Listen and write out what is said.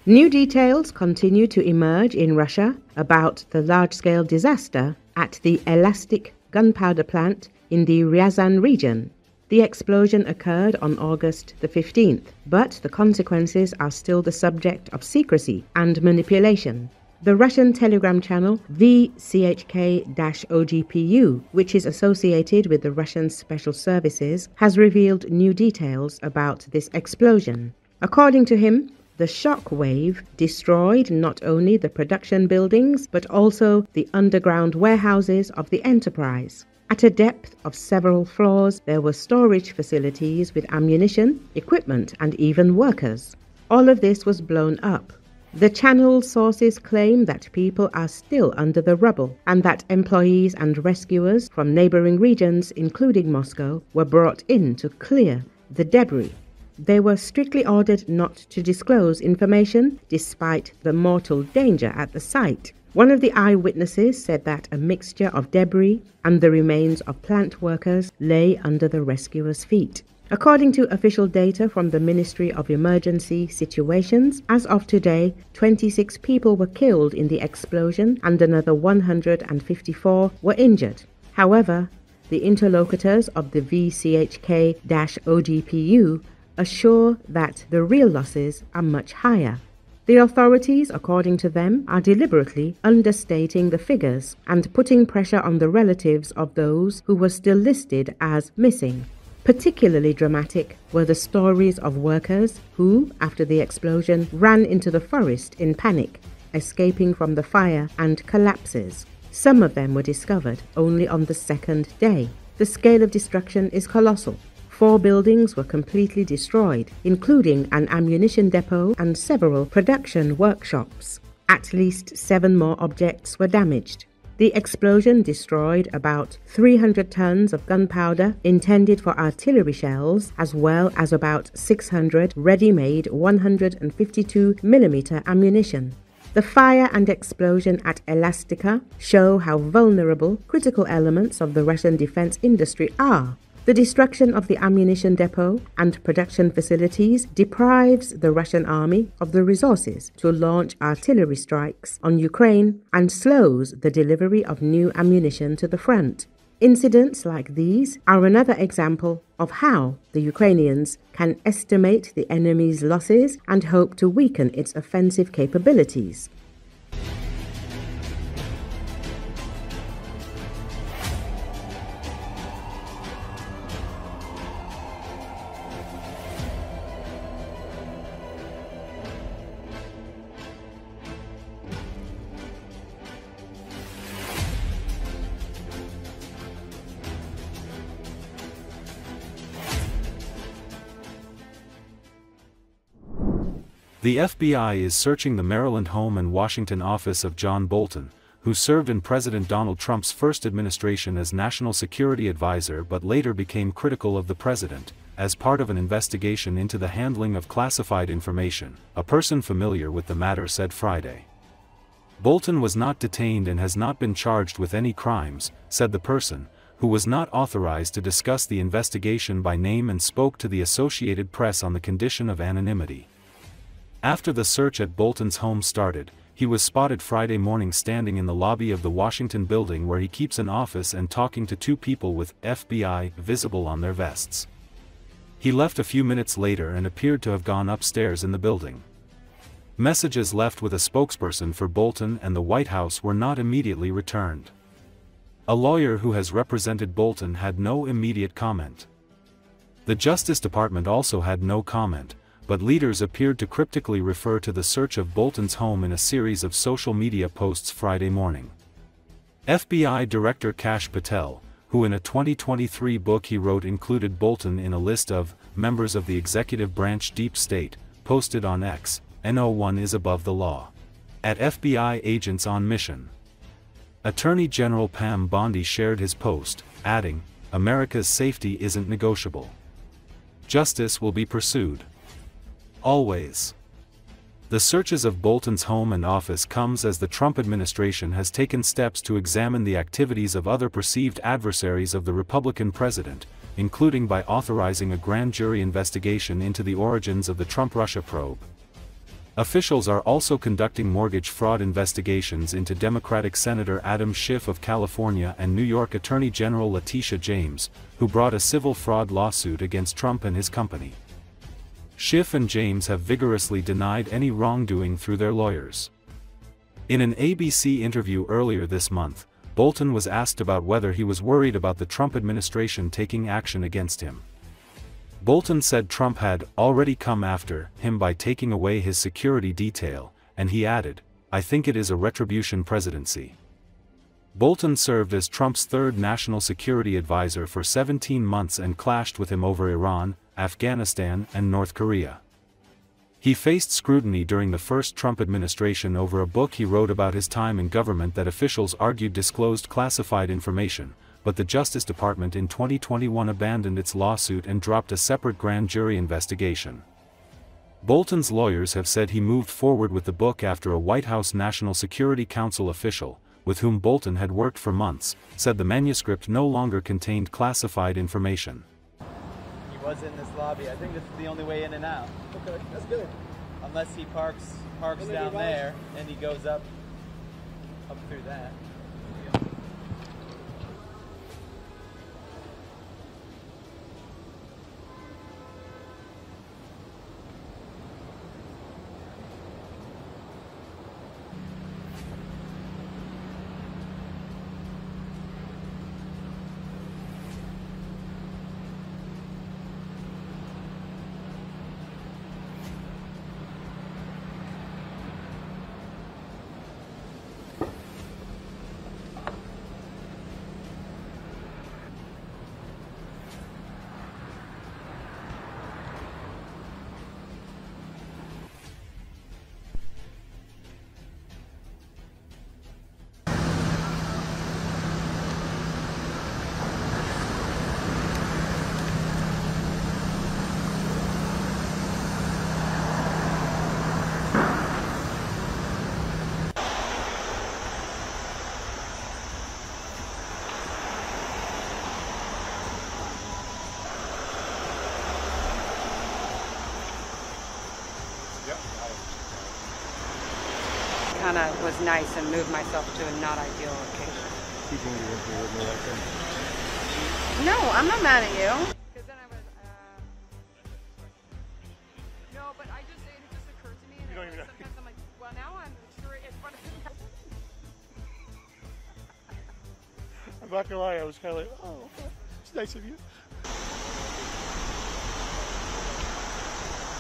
New details continue to emerge in Russia about the large-scale disaster at the Elastic gunpowder plant in the Ryazan region. The explosion occurred on August the 15th, but the consequences are still the subject of secrecy and manipulation. The Russian telegram channel VCHK-OGPU, which is associated with the Russian Special Services, has revealed new details about this explosion. According to him, the shock wave destroyed not only the production buildings but also the underground warehouses of the enterprise. At a depth of several floors, there were storage facilities with ammunition, equipment, and even workers. All of this was blown up. The channel's sources claim that people are still under the rubble and that employees and rescuers from neighboring regions, including Moscow, were brought in to clear the debris. They were strictly ordered not to disclose information despite the mortal danger at the site. One of the eyewitnesses said that a mixture of debris and the remains of plant workers lay under the rescuers' feet. According to official data from the Ministry of Emergency Situations, as of today, 26 people were killed in the explosion and another 154 were injured. However, the interlocutors of the VCHK-OGPU assure that the real losses are much higher. The authorities, according to them, are deliberately understating the figures and putting pressure on the relatives of those who were still listed as missing. Particularly dramatic were the stories of workers who, after the explosion, ran into the forest in panic, escaping from the fire and collapses. Some of them were discovered only on the second day. The scale of destruction is colossal. 4 buildings were completely destroyed, including an ammunition depot and several production workshops. At least 7 more objects were damaged. The explosion destroyed about 300 tons of gunpowder intended for artillery shells, as well as about 600 ready-made 152mm ammunition. The fire and explosion at Elastica show how vulnerable critical elements of the Russian defense industry are. The destruction of the ammunition depot and production facilities deprives the Russian army of the resources to launch artillery strikes on Ukraine and slows the delivery of new ammunition to the front. Incidents like these are another example of how the Ukrainians can estimate the enemy's losses and hope to weaken its offensive capabilities. The FBI is searching the Maryland home and Washington office of John Bolton, who served in President Donald Trump's first administration as National Security Advisor but later became critical of the president, as part of an investigation into the handling of classified information, a person familiar with the matter said Friday. Bolton was not detained and has not been charged with any crimes, said the person, who was not authorized to discuss the investigation by name and spoke to the Associated Press on the condition of anonymity. After the search at Bolton's home started, he was spotted Friday morning standing in the lobby of the Washington building where he keeps an office and talking to 2 people with FBI visible on their vests. He left a few minutes later and appeared to have gone upstairs in the building. Messages left with a spokesperson for Bolton and the White House were not immediately returned. A lawyer who has represented Bolton had no immediate comment. The Justice Department also had no comment, but leaders appeared to cryptically refer to the search of Bolton's home in a series of social media posts Friday morning. FBI Director Kash Patel, who in a 2023 book he wrote included Bolton in a list of members of the executive branch deep state, posted on X, "No one is above the law." At FBI agents on mission. Attorney General Pam Bondi shared his post, adding, "America's safety isn't negotiable. Justice will be pursued. Always." The searches of Bolton's home and office comes as the Trump administration has taken steps to examine the activities of other perceived adversaries of the Republican president, including by authorizing a grand jury investigation into the origins of the Trump-Russia probe. Officials are also conducting mortgage fraud investigations into Democratic Senator Adam Schiff of California and New York Attorney General Letitia James, who brought a civil fraud lawsuit against Trump and his company. Schiff and James have vigorously denied any wrongdoing through their lawyers. In an ABC interview earlier this month, Bolton was asked about whether he was worried about the Trump administration taking action against him. Bolton said Trump had already come after him by taking away his security detail, and he added, "I think it is a retribution presidency." Bolton served as Trump's third national security advisor for 17 months and clashed with him over Iran, Afghanistan, and North Korea. He faced scrutiny during the first Trump administration over a book he wrote about his time in government that officials argued disclosed classified information, but the Justice Department in 2021 abandoned its lawsuit and dropped a separate grand jury investigation. Bolton's lawyers have said he moved forward with the book after a White House National Security Council official, with whom Bolton had worked for months, said the manuscript no longer contained classified information. He was in this lobby. I think this is the only way in and out. Okay, that's good. Unless he parks down there and he goes up through that. Kind of was nice and moved myself to a not ideal location. Keeping you with me like that. No, I'm not mad at you. Because then I was, no, but it just occurred to me. And You don't even know. sometimes I'm like, well, now I'm sure in front of him. I'm not gonna lie, I was kind of like, oh, it's nice of you. Right.